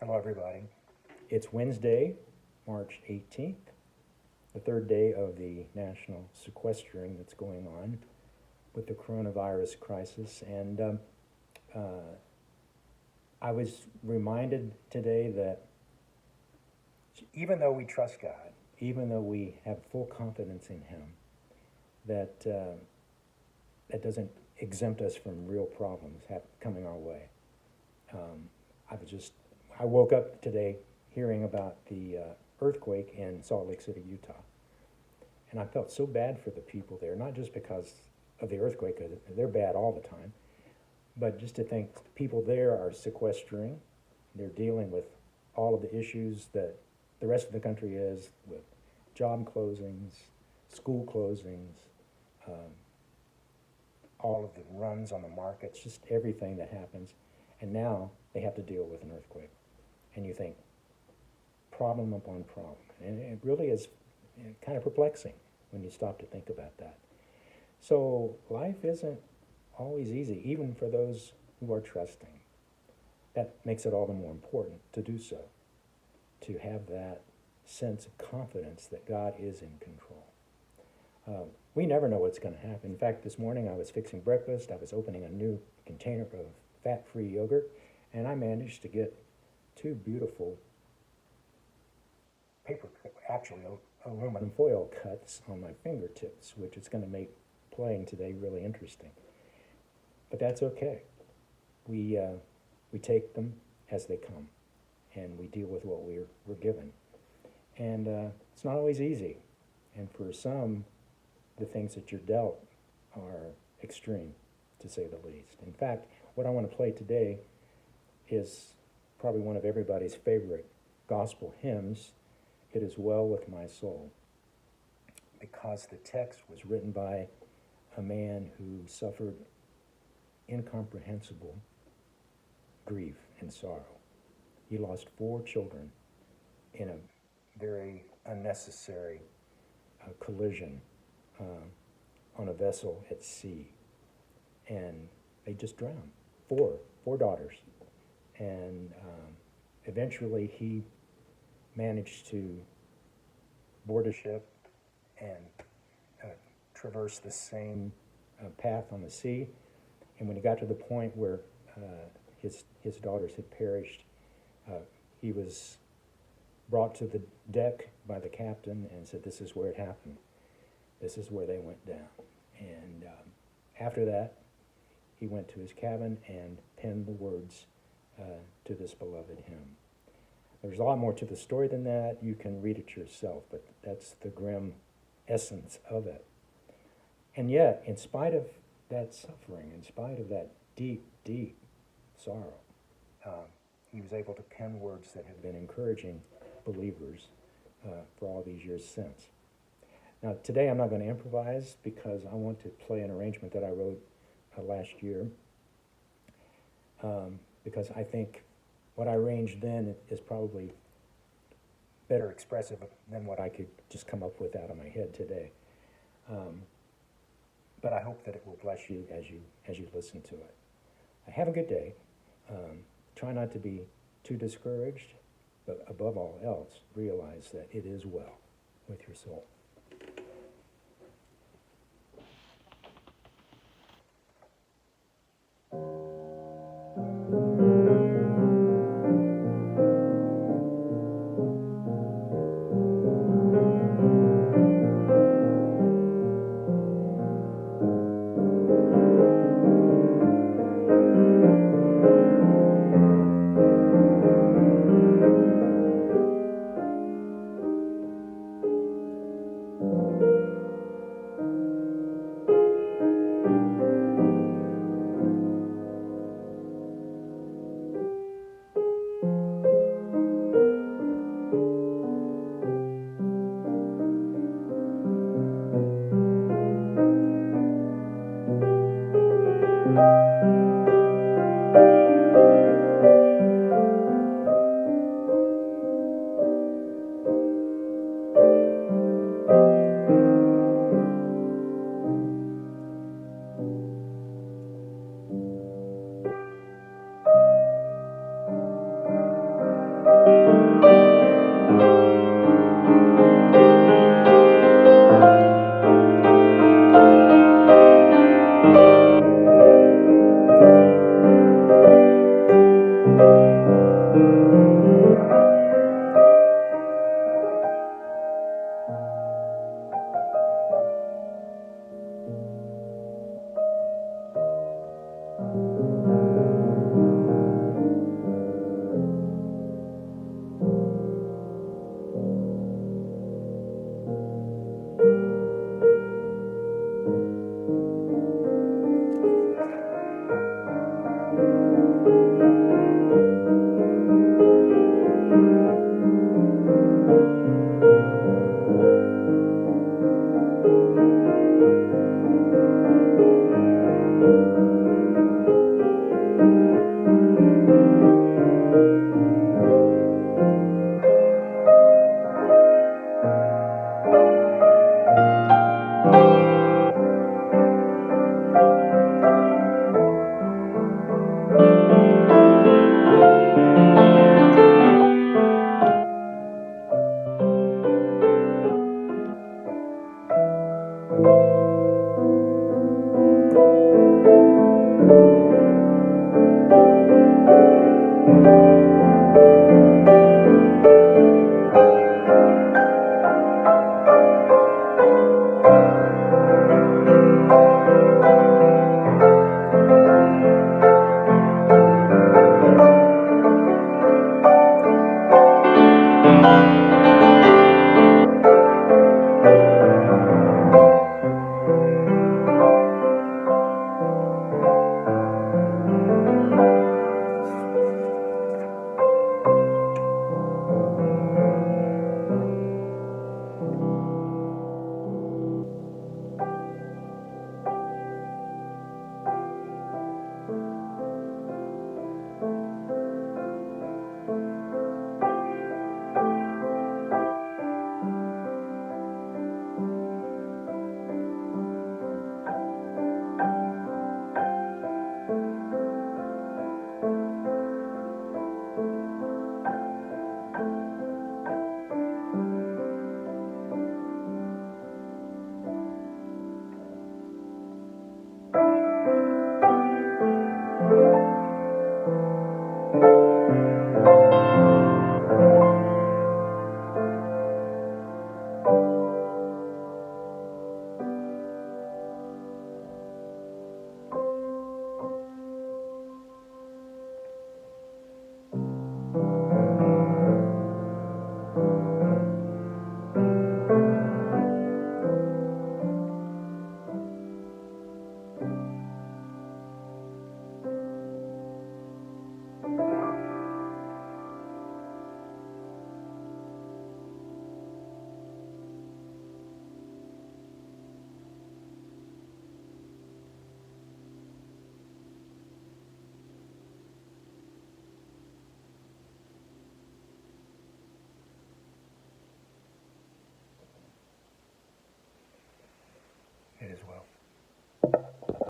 Hello, everybody. It's Wednesday, March 18th, the third day of the national sequestering that's going on with the coronavirus crisis. And I was reminded today that even though we trust God, even though we have full confidence in Him, that doesn't exempt us from real problems coming our way. Um, I woke up today hearing about the earthquake in Salt Lake City, Utah, and I felt so bad for the people there, not just because of the earthquake, because they're bad all the time, but just to think people there are sequestering, they're dealing with all of the issues that the rest of the country is with job closings, school closings, um, all of the runs on the markets, just everything that happens. And now they have to deal with an earthquake. And you think, problem upon problem. And it really is kind of perplexing when you stop to think about that. So life isn't always easy, even for those who are trusting. That makes it all the more important to do so, to have that sense of confidence that God is in control. We never know what's going to happen. In fact, this morning I was fixing breakfast. I was opening a new container of fat-free yogurt, and I managed to get two beautiful paper, actually aluminum foil cuts on my fingertips, which is going to make playing today really interesting. But that's okay. We take them as they come, and we deal with what we're given. And it's not always easy. And for some, the things that you're dealt are extreme, to say the least. In fact, what I want to play today is probably one of everybody's favorite gospel hymns, It Is Well With My Soul, because the text was written by a man who suffered incomprehensible grief and sorrow. He lost 4 children in a very unnecessary collision on a vessel at sea, and they just drowned. Four daughters, and eventually he managed to board a ship and traverse the same path on the sea. And when he got to the point where his daughters had perished, he was brought to the deck by the captain and said, "This is where it happened. This is where they went down." And after that, he went to his cabin and penned the words to this beloved hymn. There's a lot more to the story than that. You can read it yourself, but that's the grim essence of it. And yet, in spite of that suffering, in spite of that deep, deep sorrow, he was able to pen words that have been encouraging believers for all these years since. Now, today I'm not going to improvise because I want to play an arrangement that I wrote last year, because I think what I arranged then is probably better expressive than what I could just come up with out of my head today. But I hope that it will bless you as you listen to it. Have a good day. Try not to be too discouraged, but above all else, realize that it is well with your soul.